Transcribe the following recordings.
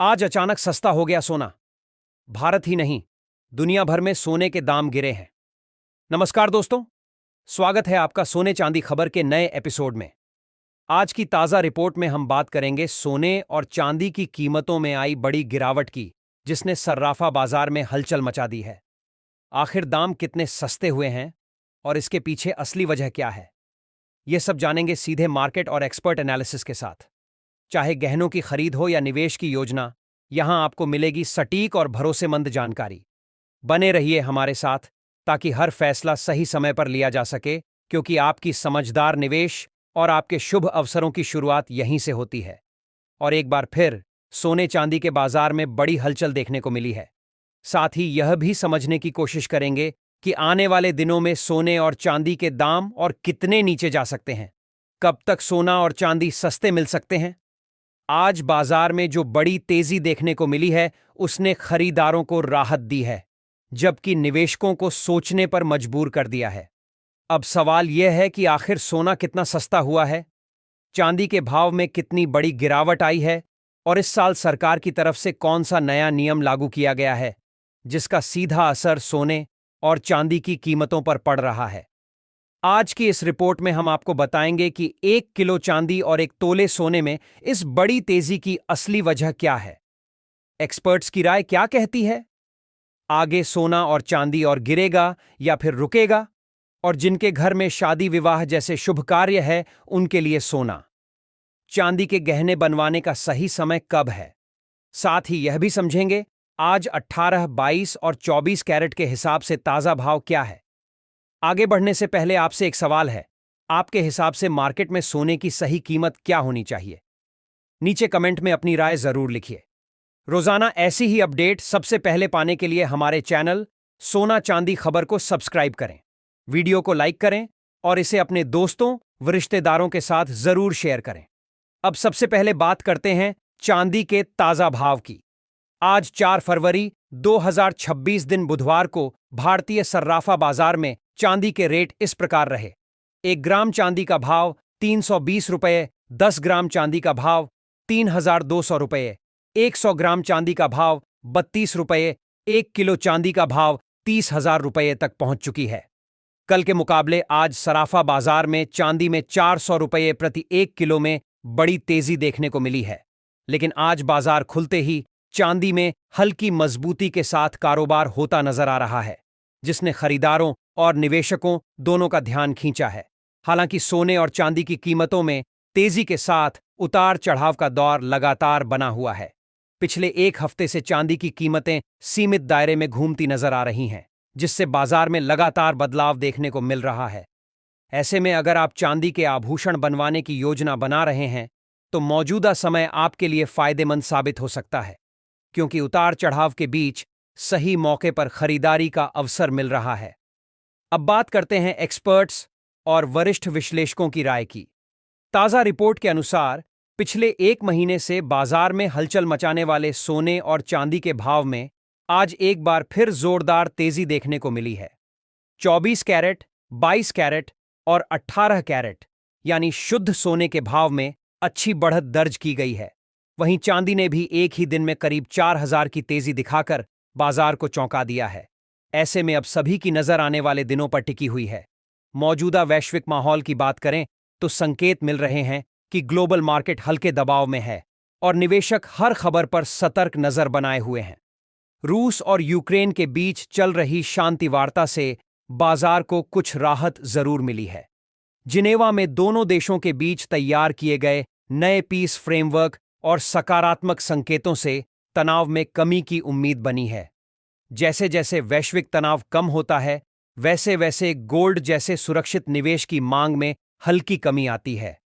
आज अचानक सस्ता हो गया सोना। भारत ही नहीं, दुनिया भर में सोने के दाम गिरे हैं। नमस्कार दोस्तों, स्वागत है आपका सोने चांदी खबर के नए एपिसोड में। आज की ताजा रिपोर्ट में हम बात करेंगे सोने और चांदी की कीमतों में आई बड़ी गिरावट की, जिसने सर्राफा बाजार में हलचल मचा दी है। आखिर दाम कितने सस्ते हुए हैं और इसके पीछे असली वजह क्या है, यह सब जानेंगे सीधे मार्केट और एक्सपर्ट एनालिसिस के साथ। चाहे गहनों की खरीद हो या निवेश की योजना, यहां आपको मिलेगी सटीक और भरोसेमंद जानकारी। बने रहिए हमारे साथ ताकि हर फैसला सही समय पर लिया जा सके, क्योंकि आपकी समझदार निवेश और आपके शुभ अवसरों की शुरुआत यहीं से होती है। और एक बार फिर सोने चांदी के बाजार में बड़ी हलचल देखने को मिली है। साथ ही यह भी समझने की कोशिश करेंगे कि आने वाले दिनों में सोने और चांदी के दाम और कितने नीचे जा सकते हैं। कब तक सोना और चांदी सस्ते मिल सकते हैं। आज बाजार में जो बड़ी तेजी देखने को मिली है, उसने खरीदारों को राहत दी है, जबकि निवेशकों को सोचने पर मजबूर कर दिया है। अब सवाल यह है कि आखिर सोना कितना सस्ता हुआ है, चांदी के भाव में कितनी बड़ी गिरावट आई है, और इस साल सरकार की तरफ से कौन सा नया नियम लागू किया गया है, जिसका सीधा असर सोने और चांदी की कीमतों पर पड़ रहा है। आज की इस रिपोर्ट में हम आपको बताएंगे कि 1 किलो चांदी और 1 तोले सोने में इस बड़ी तेजी की असली वजह क्या है। एक्सपर्ट्स की राय क्या कहती है। आगे सोना और चांदी और गिरेगा या फिर रुकेगा, और जिनके घर में शादी विवाह जैसे शुभ कार्य है, उनके लिए सोना चांदी के गहने बनवाने का सही समय कब है। साथ ही यह भी समझेंगे आज 18, 22 और 24 कैरेट के हिसाब से ताजा भाव क्या है। आगे बढ़ने से पहले आपसे एक सवाल है, आपके हिसाब से मार्केट में सोने की सही कीमत क्या होनी चाहिए। नीचे कमेंट में अपनी राय जरूर लिखिए। रोजाना ऐसी ही अपडेट सबसे पहले पाने के लिए हमारे चैनल सोना चांदी खबर को सब्सक्राइब करें, वीडियो को लाइक करें और इसे अपने दोस्तों व रिश्तेदारों के साथ जरूर शेयर करें। अब सबसे पहले बात करते हैं चांदी के ताजा भाव की। आज 4 फरवरी 2026 दिन बुधवार को भारतीय सर्राफा बाजार में चांदी के रेट इस प्रकार रहे। 1 ग्राम चांदी का भाव 320 रुपये, 10 ग्राम चांदी का भाव 3200 रुपये, 100 ग्राम चांदी का भाव 32 रुपये, 1 किलो चांदी का भाव 30,000 रुपये तक पहुंच चुकी है। कल के मुकाबले आज सराफा बाजार में चांदी में 400 रुपये प्रति 1 किलो में बड़ी तेजी देखने को मिली है। लेकिन आज बाजार खुलते ही चांदी में हल्की मजबूती के साथ कारोबार होता नजर आ रहा है, जिसने खरीदारों और निवेशकों दोनों का ध्यान खींचा है। हालांकि सोने और चांदी की कीमतों में तेजी के साथ उतार चढ़ाव का दौर लगातार बना हुआ है। पिछले एक हफ्ते से चांदी की कीमतें सीमित दायरे में घूमती नजर आ रही हैं, जिससे बाजार में लगातार बदलाव देखने को मिल रहा है। ऐसे में अगर आप चांदी के आभूषण बनवाने की योजना बना रहे हैं, तो मौजूदा समय आपके लिए फायदेमंद साबित हो सकता है, क्योंकि उतार चढ़ाव के बीच सही मौके पर खरीदारी का अवसर मिल रहा है। अब बात करते हैं एक्सपर्ट्स और वरिष्ठ विश्लेषकों की राय की। ताजा रिपोर्ट के अनुसार पिछले 1 महीने से बाजार में हलचल मचाने वाले सोने और चांदी के भाव में आज एक बार फिर जोरदार तेजी देखने को मिली है। 24 कैरेट, 22 कैरेट और 18 कैरेट यानी शुद्ध सोने के भाव में अच्छी बढ़त दर्ज की गई है। वहीं चांदी ने भी एक ही दिन में करीब 4000 की तेजी दिखाकर बाजार को चौंका दिया है। ऐसे में अब सभी की नजर आने वाले दिनों पर टिकी हुई है। मौजूदा वैश्विक माहौल की बात करें तो संकेत मिल रहे हैं कि ग्लोबल मार्केट हल्के दबाव में है और निवेशक हर खबर पर सतर्क नजर बनाए हुए हैं। रूस और यूक्रेन के बीच चल रही शांति वार्ता से बाजार को कुछ राहत जरूर मिली है। जिनेवा में दोनों देशों के बीच तैयार किए गए नए पीस फ्रेमवर्क और सकारात्मक संकेतों से तनाव में कमी की उम्मीद बनी है। जैसे जैसे वैश्विक तनाव कम होता है, वैसे वैसे गोल्ड जैसे सुरक्षित निवेश की मांग में हल्की कमी आती है,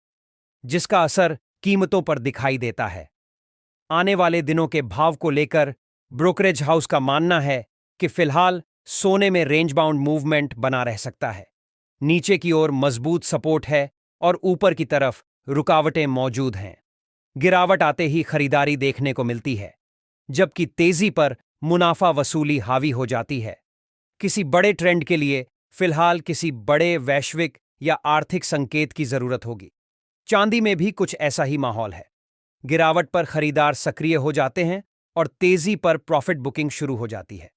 जिसका असर कीमतों पर दिखाई देता है। आने वाले दिनों के भाव को लेकर ब्रोकरेज हाउस का मानना है कि फिलहाल सोने में रेंज बाउंड मूवमेंट बना रह सकता है। नीचे की ओर मजबूत सपोर्ट है और ऊपर की तरफ रुकावटें मौजूद हैं। गिरावट आते ही खरीदारी देखने को मिलती है, जबकि तेजी पर मुनाफा वसूली हावी हो जाती है। किसी बड़े ट्रेंड के लिए फिलहाल किसी बड़े वैश्विक या आर्थिक संकेत की जरूरत होगी। चांदी में भी कुछ ऐसा ही माहौल है। गिरावट पर खरीदार सक्रिय हो जाते हैं और तेजी पर प्रॉफिट बुकिंग शुरू हो जाती है।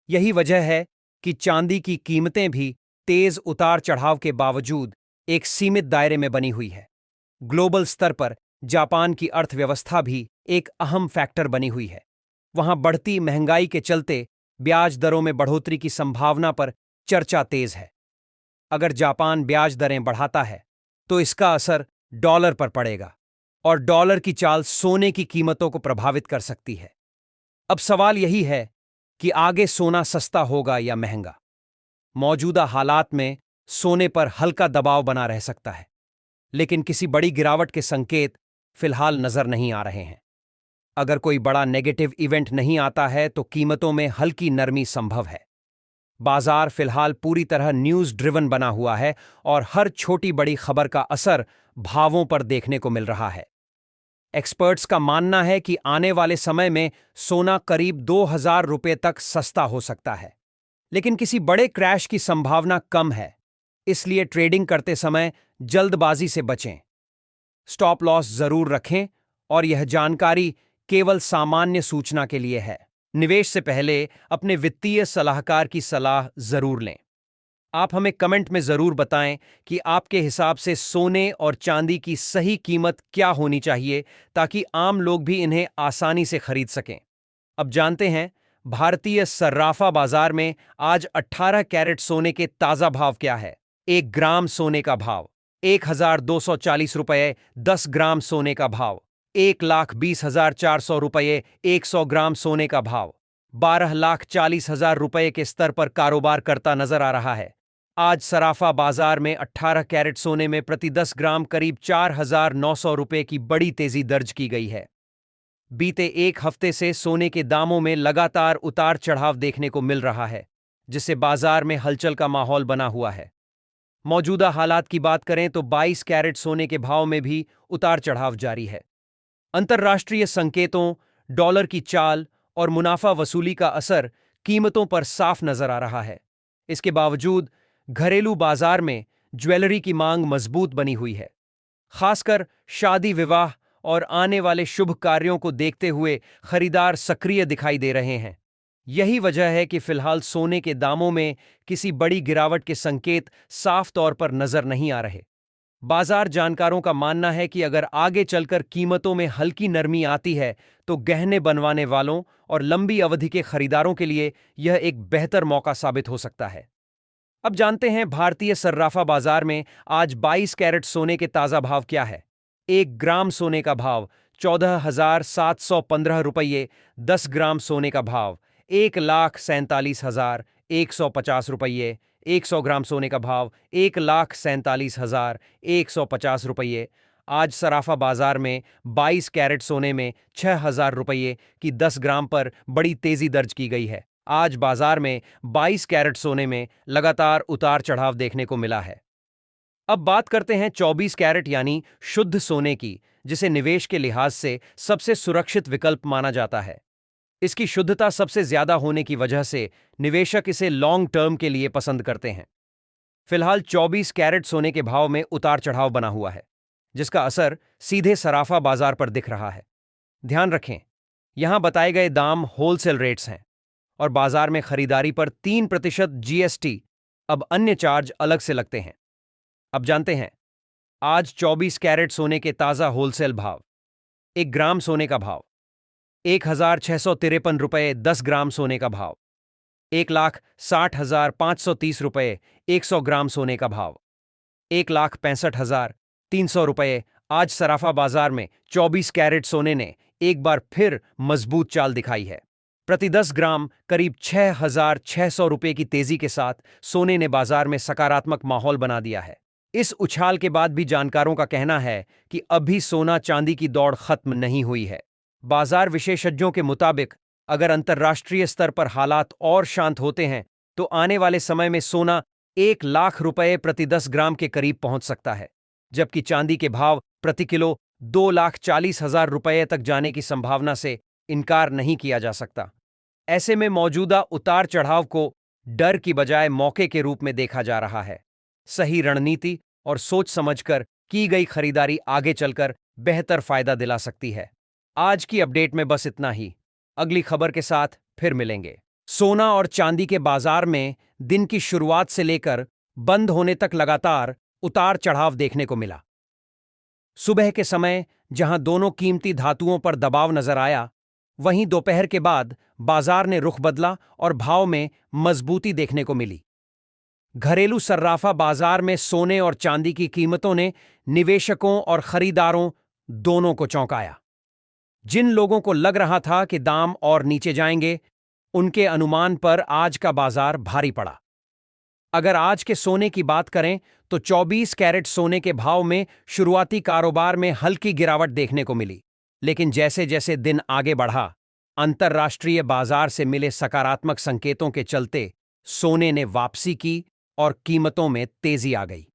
यही वजह है कि चांदी की कीमतें भी तेज उतार चढ़ाव के बावजूद एक सीमित दायरे में बनी हुई है। ग्लोबल स्तर पर जापान की अर्थव्यवस्था भी एक अहम फैक्टर बनी हुई है। वहां बढ़ती महंगाई के चलते ब्याज दरों में बढ़ोतरी की संभावना पर चर्चा तेज है। अगर जापान ब्याज दरें बढ़ाता है तो इसका असर डॉलर पर पड़ेगा और डॉलर की चाल सोने की कीमतों को प्रभावित कर सकती है। अब सवाल यही है कि आगे सोना सस्ता होगा या महंगा। मौजूदा हालात में सोने पर हल्का दबाव बना रह सकता है, लेकिन किसी बड़ी गिरावट के संकेत फिलहाल नजर नहीं आ रहे हैं। अगर कोई बड़ा नेगेटिव इवेंट नहीं आता है तो कीमतों में हल्की नरमी संभव है। बाजार फिलहाल पूरी तरह न्यूज ड्रिवन बना हुआ है और हर छोटी बड़ी खबर का असर भावों पर देखने को मिल रहा है। एक्सपर्ट्स का मानना है कि आने वाले समय में सोना करीब 2000 रुपये तक सस्ता हो सकता है, लेकिन किसी बड़े क्रैश की संभावना कम है, इसलिए ट्रेडिंग करते समय जल्दबाजी से बचें। स्टॉप लॉस जरूर रखें और यह जानकारी केवल सामान्य सूचना के लिए है। निवेश से पहले अपने वित्तीय सलाहकार की सलाह जरूर लें। आप हमें कमेंट में जरूर बताएं कि आपके हिसाब से सोने और चांदी की सही कीमत क्या होनी चाहिए, ताकि आम लोग भी इन्हें आसानी से खरीद सकें। अब जानते हैं भारतीय सर्राफा बाजार में आज 18 कैरेट सोने के ताजा भाव क्या है। 1 ग्राम सोने का भाव 1240 रुपये, 10 ग्राम सोने का भाव 1,20,400 रुपये, 100 ग्राम सोने का भाव 12,40,000 रुपये के स्तर पर कारोबार करता नजर आ रहा है। आज सराफा बाजार में 18 कैरेट सोने में प्रति 10 ग्राम करीब 4,900 रुपये की बड़ी तेजी दर्ज की गई है। बीते एक हफ्ते से सोने के दामों में लगातार उतार चढ़ाव देखने को मिल रहा है, जिससे बाजार में हलचल का माहौल बना हुआ है। मौजूदा हालात की बात करें तो 22 कैरेट सोने के भाव में भी उतार चढ़ाव जारी है। अंतर्राष्ट्रीय संकेतों, डॉलर की चाल और मुनाफा वसूली का असर कीमतों पर साफ नजर आ रहा है। इसके बावजूद घरेलू बाजार में ज्वेलरी की मांग मजबूत बनी हुई है। खासकर शादी विवाह और आने वाले शुभ कार्यों को देखते हुए खरीदार सक्रिय दिखाई दे रहे हैं। यही वजह है कि फिलहाल सोने के दामों में किसी बड़ी गिरावट के संकेत साफ तौर पर नजर नहीं आ रहे। बाजार जानकारों का मानना है कि अगर आगे चलकर कीमतों में हल्की नरमी आती है तो गहने बनवाने वालों और लंबी अवधि के खरीदारों के लिए यह एक बेहतर मौका साबित हो सकता है। अब जानते हैं भारतीय सर्राफा बाजार में आज 22 कैरेट सोने के ताजा भाव क्या है। 1 ग्राम सोने का भाव 14,715 रुपये, 10 ग्राम सोने का भाव 1,47,150 रुपये, 100 ग्राम सोने का भाव 1,47,150 रुपये। आज सराफा बाजार में 22 कैरेट सोने में 6,000 रुपये की 10 ग्राम पर बड़ी तेजी दर्ज की गई है। आज बाजार में 22 कैरेट सोने में लगातार उतार चढ़ाव देखने को मिला है। अब बात करते हैं 24 कैरेट यानी शुद्ध सोने की, जिसे निवेश के लिहाज से सबसे सुरक्षित विकल्प माना जाता है। इसकी शुद्धता सबसे ज्यादा होने की वजह से निवेशक इसे लॉन्ग टर्म के लिए पसंद करते हैं। फिलहाल 24 कैरेट सोने के भाव में उतार चढ़ाव बना हुआ है, जिसका असर सीधे सराफा बाजार पर दिख रहा है। ध्यान रखें, यहां बताए गए दाम होलसेल रेट्स हैं और बाजार में खरीदारी पर 3% जीएसटी अब अन्य चार्ज अलग से लगते हैं। अब जानते हैं आज 24 कैरेट सोने के ताजा होलसेल भाव। 1 ग्राम सोने का भाव 1,653 रुपये, 10 ग्राम सोने का भाव 1,60,530 रुपये, 100 ग्राम सोने का भाव 1,65,300 रुपये। आज सराफा बाजार में 24 कैरेट सोने ने एक बार फिर मजबूत चाल दिखाई है। प्रति 10 ग्राम करीब 6,600 रुपये की तेजी के साथ सोने ने बाजार में सकारात्मक माहौल बना दिया है। इस उछाल के बाद भी जानकारों का कहना है कि अभी सोना चांदी की दौड़ खत्म नहीं हुई है। बाजार विशेषज्ञों के मुताबिक अगर अंतर्राष्ट्रीय स्तर पर हालात और शांत होते हैं तो आने वाले समय में सोना 1 लाख रुपये प्रति 10 ग्राम के करीब पहुंच सकता है, जबकि चांदी के भाव प्रति किलो 2,40,000 रुपये तक जाने की संभावना से इनकार नहीं किया जा सकता। ऐसे में मौजूदा उतार चढ़ाव को डर की बजाय मौके के रूप में देखा जा रहा है। सही रणनीति और सोच समझकर की गई खरीदारी आगे चलकर बेहतर फायदा दिला सकती है। आज की अपडेट में बस इतना ही। अगली खबर के साथ फिर मिलेंगे। सोना और चांदी के बाजार में दिन की शुरुआत से लेकर बंद होने तक लगातार उतार चढ़ाव देखने को मिला। सुबह के समय जहां दोनों कीमती धातुओं पर दबाव नजर आया, वहीं दोपहर के बाद बाजार ने रुख बदला और भाव में मजबूती देखने को मिली। घरेलू सर्राफा बाजार में सोने और चांदी की कीमतों ने निवेशकों और खरीदारों दोनों को चौंकाया। जिन लोगों को लग रहा था कि दाम और नीचे जाएंगे, उनके अनुमान पर आज का बाजार भारी पड़ा। अगर आज के सोने की बात करें तो 24 कैरेट सोने के भाव में शुरुआती कारोबार में हल्की गिरावट देखने को मिली, लेकिन जैसे जैसे दिन आगे बढ़ा, अंतर्राष्ट्रीय बाजार से मिले सकारात्मक संकेतों के चलते सोने ने वापसी की और कीमतों में तेजी आ गई।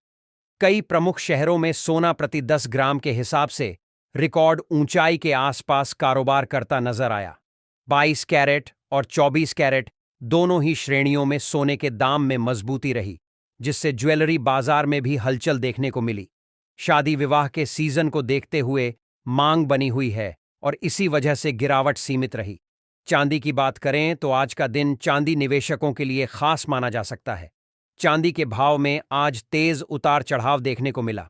कई प्रमुख शहरों में सोना प्रति 10 ग्राम के हिसाब से रिकॉर्ड ऊंचाई के आसपास कारोबार करता नजर आया। 22 कैरेट और 24 कैरेट दोनों ही श्रेणियों में सोने के दाम में मजबूती रही, जिससे ज्वेलरी बाजार में भी हलचल देखने को मिली। शादी विवाह के सीजन को देखते हुए मांग बनी हुई है और इसी वजह से गिरावट सीमित रही। चांदी की बात करें तो आज का दिन चांदी निवेशकों के लिए खास माना जा सकता है। चांदी के भाव में आज तेज उतार चढ़ाव देखने को मिला।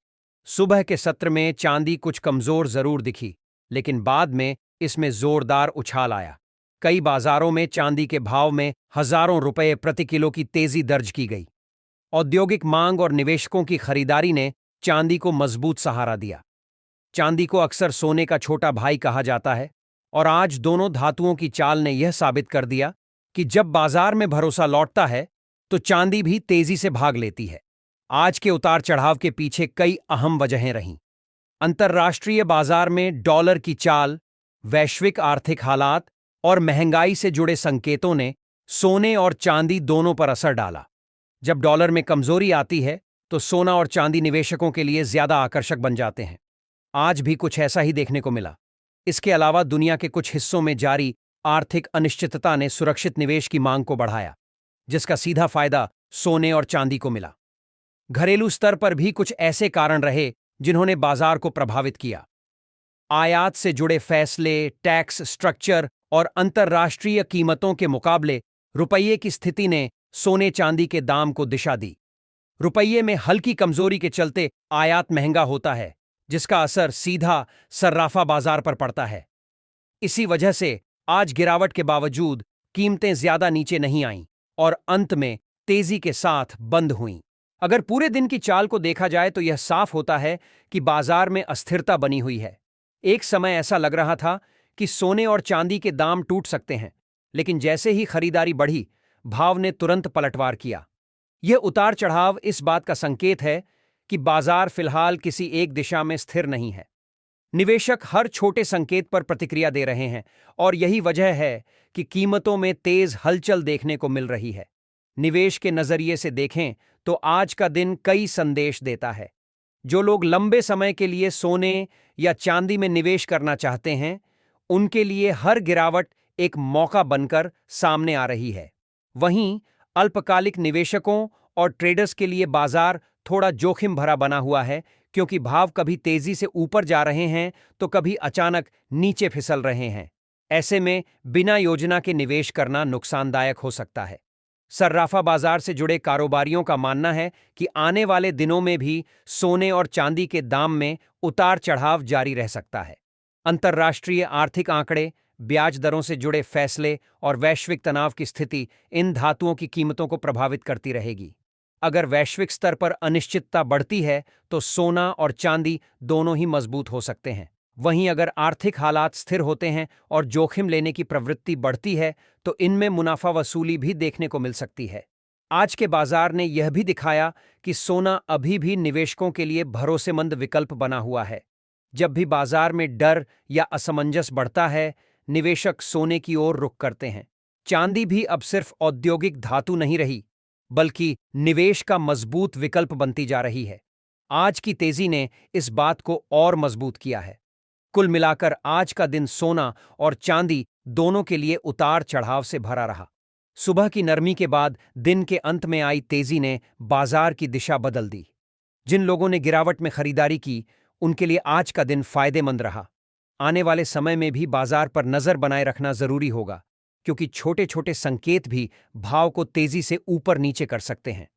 सुबह के सत्र में चांदी कुछ कमजोर जरूर दिखी, लेकिन बाद में इसमें जोरदार उछाल आया। कई बाजारों में चांदी के भाव में हजारों रुपए प्रति किलो की तेजी दर्ज की गई। औद्योगिक मांग और निवेशकों की खरीदारी ने चांदी को मजबूत सहारा दिया। चांदी को अक्सर सोने का छोटा भाई कहा जाता है, और आज दोनों धातुओं की चाल ने यह साबित कर दिया कि जब बाजार में भरोसा लौटता है तो चांदी भी तेजी से भाग लेती है। आज के उतार चढ़ाव के पीछे कई अहम वजहें रहीं। अंतर्राष्ट्रीय बाजार में डॉलर की चाल, वैश्विक आर्थिक हालात और महंगाई से जुड़े संकेतों ने सोने और चांदी दोनों पर असर डाला। जब डॉलर में कमजोरी आती है तो सोना और चांदी निवेशकों के लिए ज्यादा आकर्षक बन जाते हैं। आज भी कुछ ऐसा ही देखने को मिला। इसके अलावा दुनिया के कुछ हिस्सों में जारी आर्थिक अनिश्चितता ने सुरक्षित निवेश की मांग को बढ़ाया, जिसका सीधा फायदा सोने और चांदी को मिला। घरेलू स्तर पर भी कुछ ऐसे कारण रहे जिन्होंने बाजार को प्रभावित किया। आयात से जुड़े फैसले, टैक्स स्ट्रक्चर और अंतर्राष्ट्रीय कीमतों के मुकाबले रुपये की स्थिति ने सोने चांदी के दाम को दिशा दी। रुपये में हल्की कमजोरी के चलते आयात महंगा होता है, जिसका असर सीधा सर्राफा बाजार पर पड़ता है। इसी वजह से आज गिरावट के बावजूद कीमतें ज्यादा नीचे नहीं आईं और अंत में तेजी के साथ बंद हुईं। अगर पूरे दिन की चाल को देखा जाए तो यह साफ होता है कि बाजार में अस्थिरता बनी हुई है। एक समय ऐसा लग रहा था कि सोने और चांदी के दाम टूट सकते हैं, लेकिन जैसे ही खरीदारी बढ़ी, भाव ने तुरंत पलटवार किया। यह उतार चढ़ाव इस बात का संकेत है कि बाजार फिलहाल किसी एक दिशा में स्थिर नहीं है। निवेशक हर छोटे संकेत पर प्रतिक्रिया दे रहे हैं और यही वजह है कि कीमतों में तेज हलचल देखने को मिल रही है। निवेश के नजरिए से देखें तो आज का दिन कई संदेश देता है। जो लोग लंबे समय के लिए सोने या चांदी में निवेश करना चाहते हैं, उनके लिए हर गिरावट एक मौका बनकर सामने आ रही है। वहीं अल्पकालिक निवेशकों और ट्रेडर्स के लिए बाजार थोड़ा जोखिम भरा बना हुआ है, क्योंकि भाव कभी तेजी से ऊपर जा रहे हैं तो कभी अचानक नीचे फिसल रहे हैं। ऐसे में बिना योजना के निवेश करना नुकसानदायक हो सकता है। सर्राफा बाजार से जुड़े कारोबारियों का मानना है कि आने वाले दिनों में भी सोने और चांदी के दाम में उतार चढ़ाव जारी रह सकता है। अंतर्राष्ट्रीय आर्थिक आंकड़े, ब्याज दरों से जुड़े फैसले और वैश्विक तनाव की स्थिति इन धातुओं की कीमतों को प्रभावित करती रहेगी। अगर वैश्विक स्तर पर अनिश्चितता बढ़ती है तो सोना और चांदी दोनों ही मजबूत हो सकते हैं। वहीं अगर आर्थिक हालात स्थिर होते हैं और जोखिम लेने की प्रवृत्ति बढ़ती है तो इनमें मुनाफा वसूली भी देखने को मिल सकती है। आज के बाजार ने यह भी दिखाया कि सोना अभी भी निवेशकों के लिए भरोसेमंद विकल्प बना हुआ है। जब भी बाजार में डर या असमंजस बढ़ता है, निवेशक सोने की ओर रुख करते हैं। चांदी भी अब सिर्फ औद्योगिक धातु नहीं रही, बल्कि निवेश का मजबूत विकल्प बनती जा रही है। आज की तेजी ने इस बात को और मजबूत किया है। कुल मिलाकर आज का दिन सोना और चांदी दोनों के लिए उतार चढ़ाव से भरा रहा। सुबह की नरमी के बाद दिन के अंत में आई तेजी ने बाजार की दिशा बदल दी। जिन लोगों ने गिरावट में खरीदारी की, उनके लिए आज का दिन फायदेमंद रहा। आने वाले समय में भी बाजार पर नजर बनाए रखना जरूरी होगा, क्योंकि छोटे छोटे संकेत भी भाव को तेजी से ऊपर नीचे कर सकते हैं।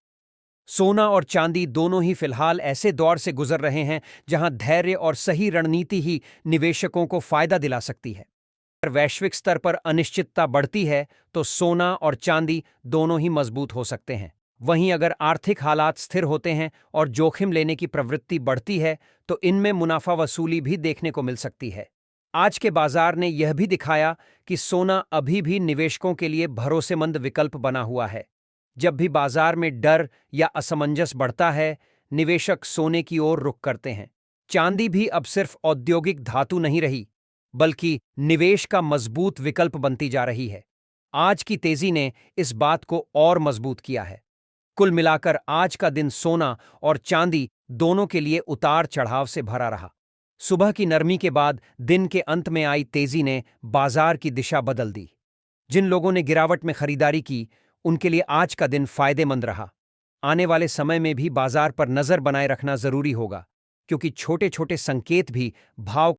सोना और चांदी दोनों ही फिलहाल ऐसे दौर से गुजर रहे हैं जहां धैर्य और सही रणनीति ही निवेशकों को फायदा दिला सकती है। अगर वैश्विक स्तर पर अनिश्चितता बढ़ती है तो सोना और चांदी दोनों ही मजबूत हो सकते हैं। वहीं अगर आर्थिक हालात स्थिर होते हैं और जोखिम लेने की प्रवृत्ति बढ़ती है तो इनमें मुनाफा वसूली भी देखने को मिल सकती है। आज के बाजार ने यह भी दिखाया कि सोना अभी भी निवेशकों के लिए भरोसेमंद विकल्प बना हुआ है। जब भी बाजार में डर या असमंजस बढ़ता है, निवेशक सोने की ओर रुख करते हैं। चांदी भी अब सिर्फ औद्योगिक धातु नहीं रही, बल्कि निवेश का मजबूत विकल्प बनती जा रही है। आज की तेजी ने इस बात को और मजबूत किया है। कुल मिलाकर आज का दिन सोना और चांदी दोनों के लिए उतार चढ़ाव से भरा रहा। सुबह की नरमी के बाद दिन के अंत में आई तेजी ने बाजार की दिशा बदल दी। जिन लोगों ने गिरावट में खरीदारी की, उनके लिए आज का दिन फायदेमंद रहा। आने वाले समय में भी बाजार पर नजर बनाए रखना जरूरी होगा, क्योंकि छोटे छोटे संकेत भी भाव